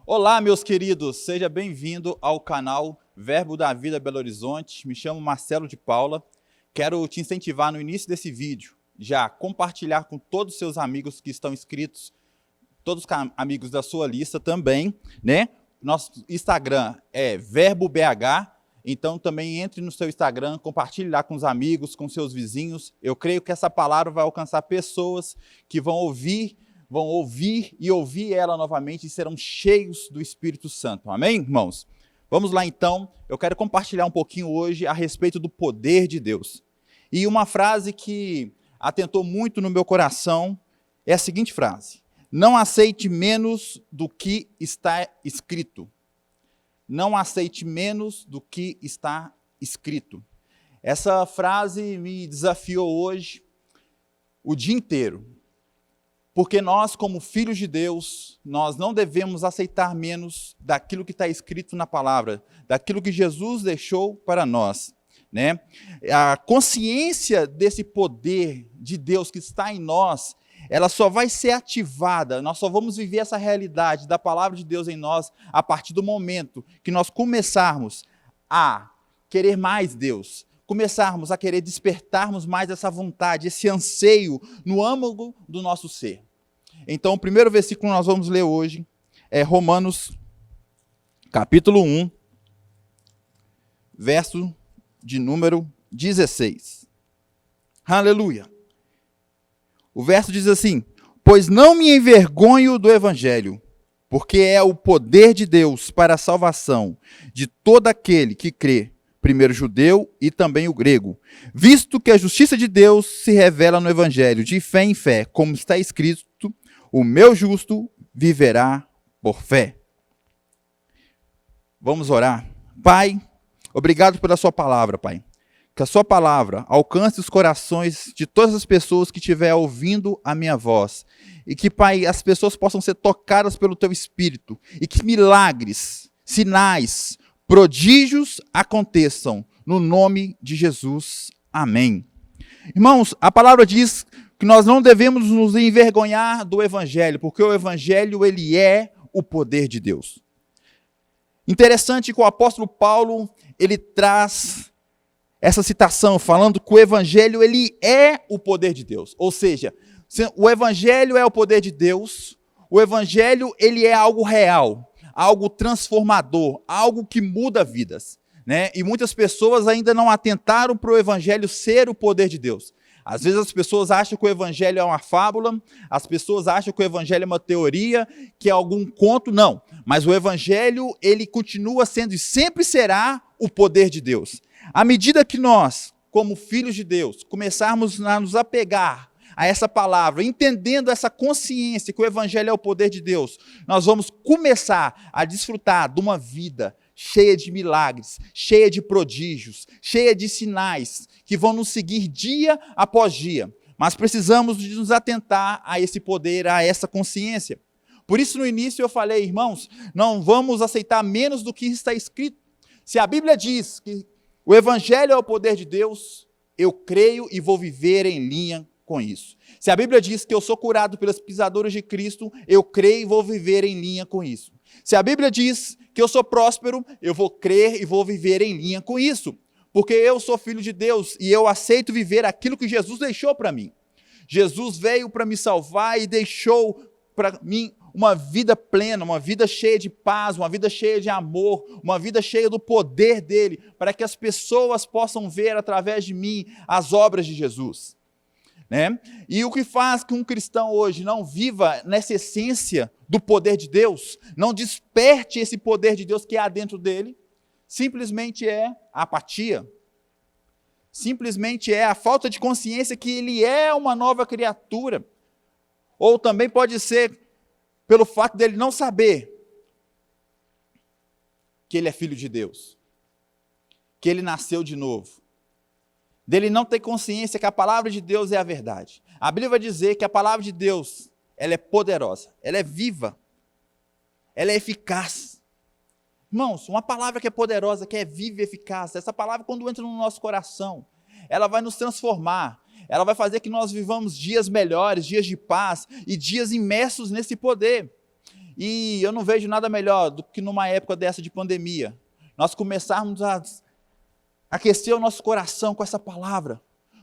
Olá, meus queridos, seja bem-vindo ao canal Verbo da Vida Belo Horizonte. Me chamo Marcelo de Paula. Quero te incentivar no início desse vídeo, já compartilhar com todos os seus amigos que estão inscritos, todos os amigos da sua lista também, né? Nosso Instagram é VerboBH, então também entre no seu Instagram, compartilhe lá com os amigos, com seus vizinhos. Eu creio que essa palavra vai alcançar pessoas que vão ouvir e ouvir ela novamente e serão cheios do Espírito Santo. Amém, irmãos? Vamos lá então, eu quero compartilhar um pouquinho hoje a respeito do poder de Deus. E uma frase que atentou muito no meu coração é a seguinte frase: não aceite menos do que está escrito. Não aceite menos do que está escrito. Essa frase me desafiou hoje o dia inteiro. Porque nós, como filhos de Deus, nós não devemos aceitar menos daquilo que está escrito na palavra, daquilo que Jesus deixou para nós, né? A consciência desse poder de Deus que está em nós, ela só vai ser ativada, nós só vamos viver essa realidade da palavra de Deus em nós a partir do momento que nós começarmos a querer mais Deus, começarmos a querer despertarmos mais essa vontade, esse anseio no âmago do nosso ser. Então, o primeiro versículo que nós vamos ler hoje é Romanos, capítulo 1, verso de número 16. Aleluia! O verso diz assim: pois não me envergonho do evangelho, porque é o poder de Deus para a salvação de todo aquele que crê, primeiro o judeu e também o grego, visto que a justiça de Deus se revela no evangelho, de fé em fé, como está escrito: o meu justo viverá por fé. Vamos orar. Pai, obrigado pela sua palavra, Pai. Que a sua palavra alcance os corações de todas as pessoas que estiverem ouvindo a minha voz. E que, Pai, as pessoas possam ser tocadas pelo teu Espírito. E que milagres, sinais, prodígios aconteçam no nome de Jesus. Amém. Irmãos, a palavra diz que nós não devemos nos envergonhar do evangelho, porque o evangelho, ele é o poder de Deus. Interessante que o apóstolo Paulo, ele traz essa citação falando que o evangelho, ele é o poder de Deus. Ou seja, o evangelho é o poder de Deus, o evangelho, ele é algo real, algo transformador, algo que muda vidas, né? E muitas pessoas ainda não atentaram para o evangelho ser o poder de Deus. Às vezes as pessoas acham que o evangelho é uma fábula, as pessoas acham que o evangelho é uma teoria, que é algum conto, não. Mas o evangelho, ele continua sendo e sempre será o poder de Deus. À medida que nós, como filhos de Deus, começarmos a nos apegar a essa palavra, entendendo essa consciência que o evangelho é o poder de Deus, nós vamos começar a desfrutar de uma vida cheia de milagres, cheia de prodígios, cheia de sinais que vão nos seguir dia após dia. Mas precisamos de nos atentar a esse poder, a essa consciência. Por isso, no início eu falei, irmãos, não vamos aceitar menos do que está escrito. Se a Bíblia diz que o evangelho é o poder de Deus, eu creio e vou viver em linha com isso. Se a Bíblia diz que eu sou curado pelas pisaduras de Cristo, eu creio e vou viver em linha com isso. Se a Bíblia diz que eu sou próspero, eu vou crer e vou viver em linha com isso. Porque eu sou filho de Deus e eu aceito viver aquilo que Jesus deixou para mim. Jesus veio para me salvar e deixou para mim uma vida plena, uma vida cheia de paz, uma vida cheia de amor, uma vida cheia do poder dele, para que as pessoas possam ver através de mim as obras de Jesus. Né? E o que faz que um cristão hoje não viva nessa essência do poder de Deus, não desperte esse poder de Deus que há dentro dele, simplesmente é a apatia, simplesmente é a falta de consciência que ele é uma nova criatura, ou também pode ser pelo fato dele não saber que ele é filho de Deus, que ele nasceu de novo, dele não ter consciência que a palavra de Deus é a verdade. A Bíblia vai dizer que a palavra de Deus, ela é poderosa, ela é viva, ela é eficaz. Irmãos, uma palavra que é poderosa, que é viva e eficaz, essa palavra quando entra no nosso coração, ela vai nos transformar, ela vai fazer que nós vivamos dias melhores, dias de paz e dias imersos nesse poder. E eu não vejo nada melhor do que numa época dessa de pandemia, nós começarmos a aquecer o nosso coração com essa palavra,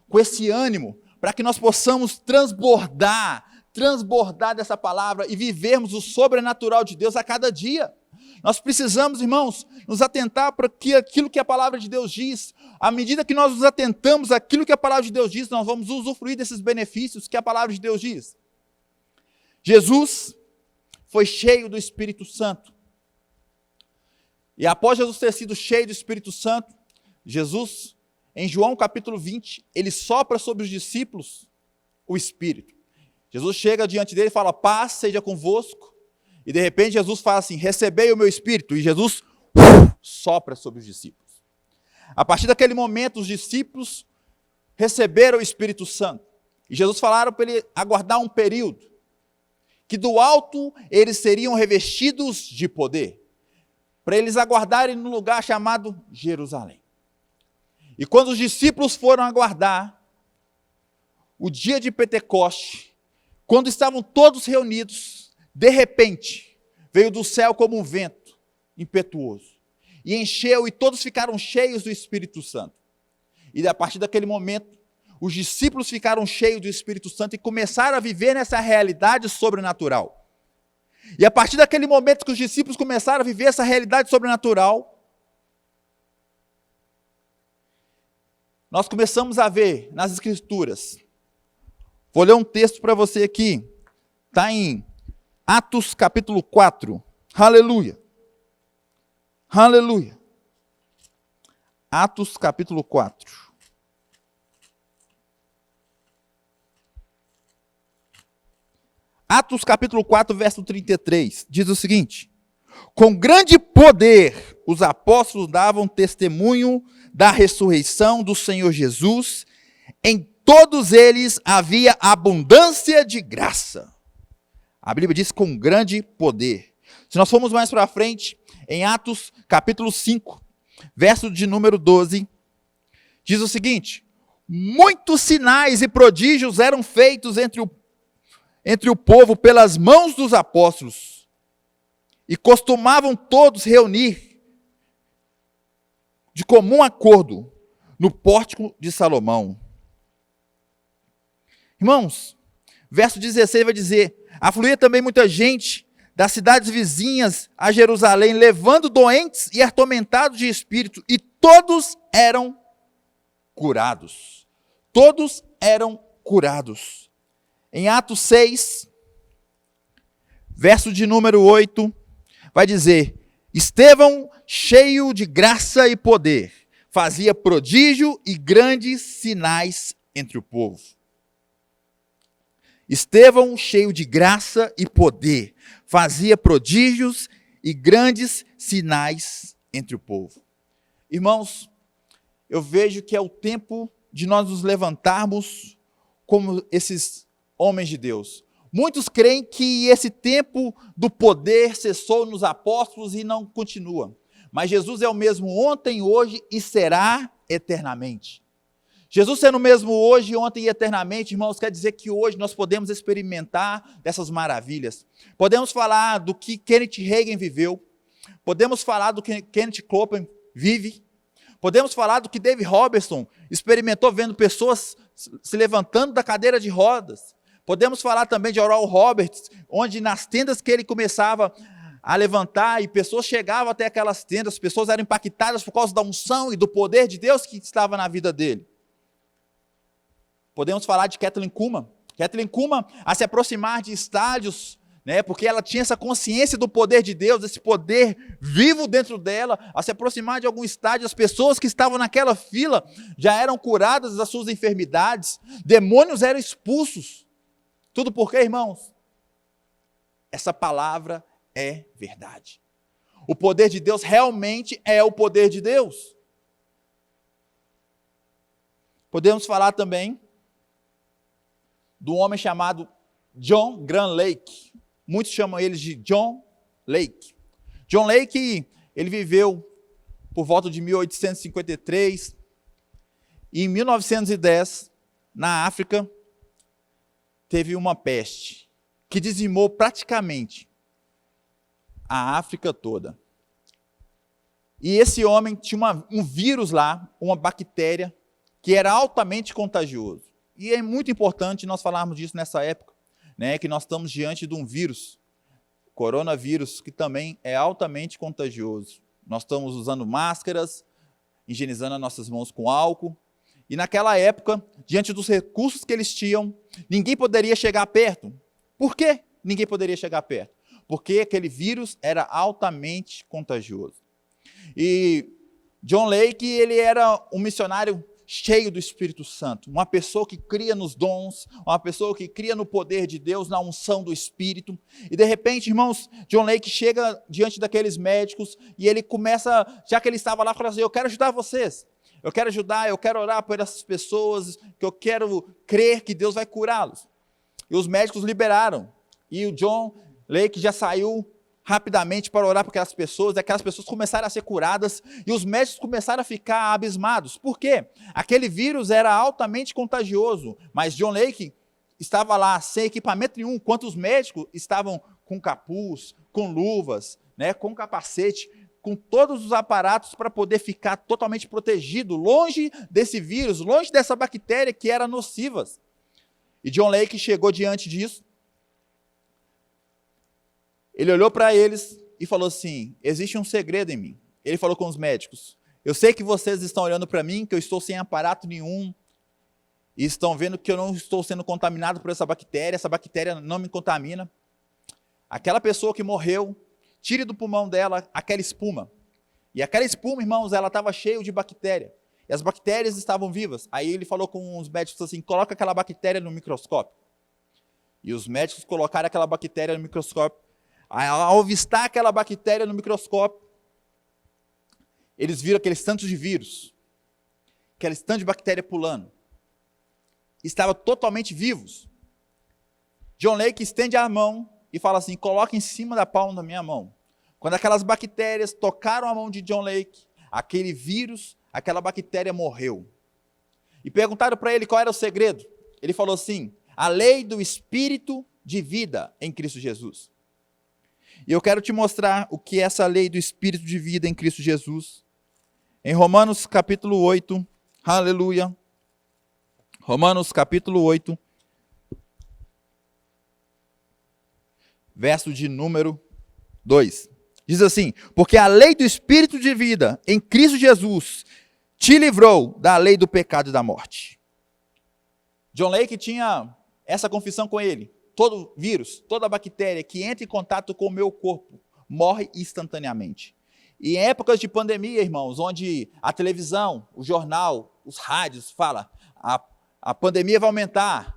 com esse ânimo, para que nós possamos transbordar dessa palavra e vivermos o sobrenatural de Deus a cada dia. Nós precisamos, irmãos, nos atentar para aquilo que a palavra de Deus diz. À medida que nós nos atentamos àquilo que a palavra de Deus diz, nós vamos usufruir desses benefícios que a palavra de Deus diz. Jesus foi cheio do Espírito Santo. E após Jesus ter sido cheio do Espírito Santo, Jesus, em João capítulo 20, ele sopra sobre os discípulos o Espírito. Jesus chega diante dele e fala, paz seja convosco. E de repente Jesus fala assim, recebei o meu Espírito. E Jesus sopra sobre os discípulos. A partir daquele momento, os discípulos receberam o Espírito Santo. E Jesus falaram para ele aguardar um período, que do alto eles seriam revestidos de poder, para eles aguardarem num lugar chamado Jerusalém. E quando os discípulos foram aguardar o dia de Pentecoste, quando estavam todos reunidos, de repente, veio do céu como um vento impetuoso, e encheu, e todos ficaram cheios do Espírito Santo. E a partir daquele momento, os discípulos ficaram cheios do Espírito Santo e começaram a viver nessa realidade sobrenatural. E a partir daquele momento que os discípulos começaram a viver essa realidade sobrenatural, nós começamos a ver nas Escrituras. Vou ler um texto para você aqui. Está em Atos capítulo 4. Aleluia. Aleluia. Atos capítulo 4. Atos capítulo 4, verso 33, diz o seguinte: com grande poder os apóstolos davam testemunho da ressurreição do Senhor Jesus, em todos eles havia abundância de graça. A Bíblia diz com grande poder. Se nós formos mais para frente, em Atos capítulo 5, verso de número 12, diz o seguinte: muitos sinais e prodígios eram feitos entre o povo pelas mãos dos apóstolos, e costumavam todos reunir de comum acordo no pórtico de Salomão. Irmãos, verso 16 vai dizer: afluía também muita gente das cidades vizinhas a Jerusalém, levando doentes e atormentados de espírito, e todos eram curados. Todos eram curados. Em Atos 6, verso de número 8, vai dizer: Estevão, cheio de graça e poder, fazia prodígio e grandes sinais entre o povo. Estevão, cheio de graça e poder, fazia prodígios e grandes sinais entre o povo. Irmãos, eu vejo que é o tempo de nós nos levantarmos como esses homens de Deus. Muitos creem que esse tempo do poder cessou nos apóstolos e não continua. Mas Jesus é o mesmo ontem, hoje e será eternamente. Jesus sendo o mesmo hoje, ontem e eternamente, irmãos, quer dizer que hoje nós podemos experimentar dessas maravilhas. Podemos falar do que Kenneth Hagin viveu. Podemos falar do que Kenneth Copeland vive. Podemos falar do que Dave Robertson experimentou vendo pessoas se levantando da cadeira de rodas. Podemos falar também de Oral Roberts, onde nas tendas que ele começava a levantar e pessoas chegavam até aquelas tendas, pessoas eram impactadas por causa da unção e do poder de Deus que estava na vida dele. Podemos falar de Kathleen Kuhlman. Kathleen Kuhlman, a se aproximar de estádios, né, porque ela tinha essa consciência do poder de Deus, esse poder vivo dentro dela, a se aproximar de algum estádio, as pessoas que estavam naquela fila já eram curadas das suas enfermidades, demônios eram expulsos. Tudo por quê, irmãos? Essa palavra é verdade. O poder de Deus realmente é o poder de Deus. Podemos falar também do homem chamado John Graham Lake. Muitos chamam ele de John Lake. John Lake, ele viveu por volta de 1853, e em 1910, na África, teve uma peste que dizimou praticamente a África toda. E esse homem tinha um vírus lá, uma bactéria, que era altamente contagioso. E é muito importante nós falarmos disso nessa época, né, que nós estamos diante de um vírus, coronavírus, que também é altamente contagioso. Nós estamos usando máscaras, higienizando as nossas mãos com álcool. E naquela época, diante dos recursos que eles tinham, ninguém poderia chegar perto. Por quê? Ninguém poderia chegar perto. Porque aquele vírus era altamente contagioso. E John Lake, ele era um missionário cheio do Espírito Santo, uma pessoa que cria nos dons, uma pessoa que cria no poder de Deus, na unção do Espírito. E de repente, irmãos, John Lake chega diante daqueles médicos e ele começa, já que ele estava lá, fala assim: eu quero ajudar vocês, eu quero ajudar, eu quero orar por essas pessoas, que eu quero crer que Deus vai curá-los. E os médicos liberaram, e o John Lake já saiu rapidamente para orar por aquelas pessoas começaram a ser curadas, e os médicos começaram a ficar abismados. Por quê? Aquele vírus era altamente contagioso, mas John Lake estava lá sem equipamento nenhum, enquanto os médicos estavam com capuz, com luvas, né, com capacete, com todos os aparatos para poder ficar totalmente protegido, longe desse vírus, longe dessa bactéria que era nociva. E John Lake chegou diante disso. Ele olhou para eles e falou assim: existe um segredo em mim. Ele falou com os médicos: eu sei que vocês estão olhando para mim, que eu estou sem aparato nenhum, e estão vendo que eu não estou sendo contaminado por essa bactéria não me contamina. Aquela pessoa que morreu, tire do pulmão dela aquela espuma. E aquela espuma, irmãos, ela estava cheia de bactéria. E as bactérias estavam vivas. Aí ele falou com os médicos assim: coloca aquela bactéria no microscópio. E os médicos colocaram aquela bactéria no microscópio. Ao avistar aquela bactéria no microscópio, eles viram aqueles tantos de vírus, aqueles tantos de bactéria pulando. Estavam totalmente vivos. John Lake estende a mão e fala assim: coloca em cima da palma da minha mão. Quando aquelas bactérias tocaram a mão de John Lake, aquele vírus, aquela bactéria morreu. E perguntaram para ele qual era o segredo. Ele falou assim: a lei do Espírito de vida em Cristo Jesus. E eu quero te mostrar o que é essa lei do Espírito de vida em Cristo Jesus. Em Romanos capítulo 8, aleluia. Romanos capítulo 8, verso de número 2. Diz assim: porque a lei do Espírito de vida em Cristo Jesus te livrou da lei do pecado e da morte. John Lake tinha essa confissão com ele: todo vírus, toda bactéria que entra em contato com o meu corpo morre instantaneamente. E em épocas de pandemia, irmãos, onde a televisão, o jornal, os rádios falam: a pandemia vai aumentar,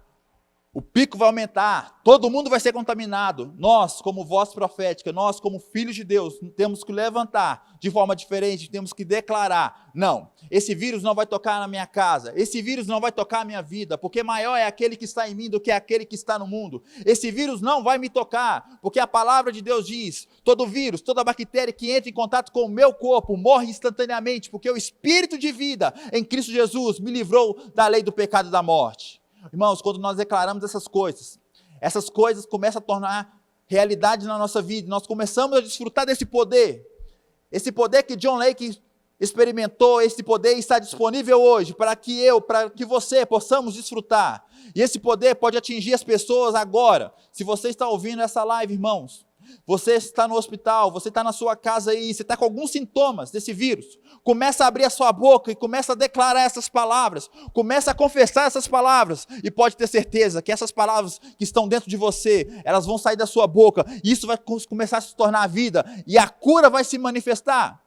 o pico vai aumentar, todo mundo vai ser contaminado. Nós, como voz profética, nós, como filhos de Deus, temos que levantar de forma diferente, temos que declarar: não, esse vírus não vai tocar na minha casa, esse vírus não vai tocar a minha vida, porque maior é aquele que está em mim do que aquele que está no mundo. Esse vírus não vai me tocar, porque a palavra de Deus diz: todo vírus, toda bactéria que entra em contato com o meu corpo morre instantaneamente, porque o Espírito de vida em Cristo Jesus me livrou da lei do pecado e da morte. Irmãos, quando nós declaramos essas coisas começam a tornar realidade na nossa vida. Nós começamos a desfrutar desse poder. Esse poder que John Lake experimentou, esse poder está disponível hoje para que você possamos desfrutar. E esse poder pode atingir as pessoas agora. Se você está ouvindo essa live, irmãos, você está no hospital, você está na sua casa aí, você está com alguns sintomas desse vírus, começa a abrir a sua boca e começa a declarar essas palavras, começa a confessar essas palavras, e pode ter certeza que essas palavras que estão dentro de você, elas vão sair da sua boca, e isso vai começar a se tornar vida, e a cura vai se manifestar.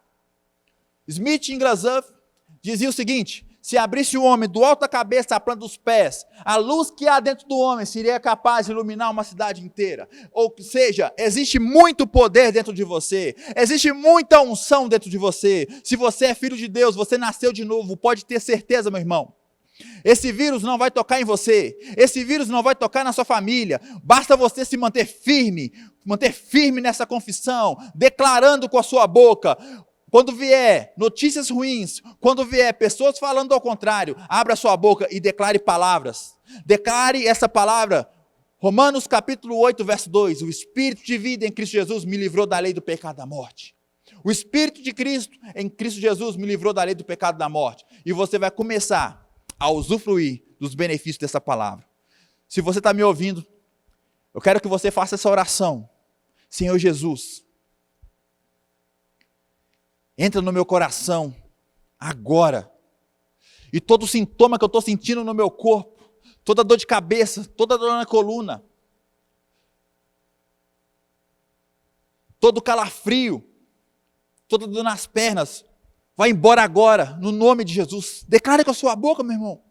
Smith Wigglesworth dizia o seguinte: se abrisse o homem do alto da cabeça à planta dos pés, a luz que há dentro do homem seria capaz de iluminar uma cidade inteira. Ou seja, existe muito poder dentro de você, existe muita unção dentro de você. Se você é filho de Deus, você nasceu de novo, pode ter certeza, meu irmão. Esse vírus não vai tocar em você, esse vírus não vai tocar na sua família, basta você se manter firme nessa confissão, declarando com a sua boca. Quando vier notícias ruins, quando vier pessoas falando ao contrário, abra sua boca e declare palavras. Declare essa palavra. Romanos capítulo 8, verso 2. O Espírito de vida em Cristo Jesus me livrou da lei do pecado e da morte. O Espírito de Cristo em Cristo Jesus me livrou da lei do pecado e da morte. E você vai começar a usufruir dos benefícios dessa palavra. Se você está me ouvindo, eu quero que você faça essa oração. Senhor Jesus, entra no meu coração agora. E todo sintoma que eu estou sentindo no meu corpo, toda dor de cabeça, toda dor na coluna, todo calafrio, toda dor nas pernas, vai embora agora, no nome de Jesus. Declare com a sua boca, meu irmão.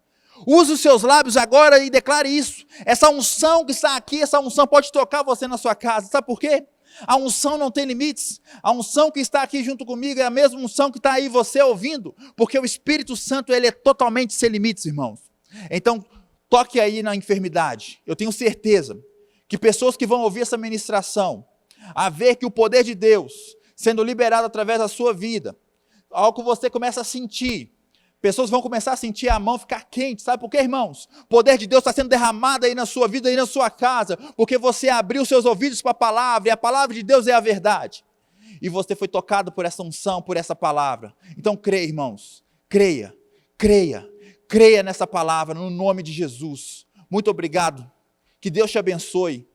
Use os seus lábios agora e declare isso. Essa unção que está aqui, essa unção pode tocar você na sua casa. Sabe por quê? A unção não tem limites. A unção que está aqui junto comigo é a mesma unção que está aí você ouvindo. Porque o Espírito Santo, ele é totalmente sem limites, irmãos. Então, toque aí na enfermidade. Eu tenho certeza que pessoas que vão ouvir essa ministração, a ver que o poder de Deus sendo liberado através da sua vida, algo que você começa a sentir, pessoas vão começar a sentir a mão ficar quente, sabe por quê, irmãos? O poder de Deus está sendo derramado aí na sua vida, aí na sua casa, porque você abriu seus ouvidos para a palavra, e a palavra de Deus é a verdade, e você foi tocado por essa unção, por essa palavra. Então creia, irmãos, creia nessa palavra, no nome de Jesus. Muito obrigado, que Deus te abençoe,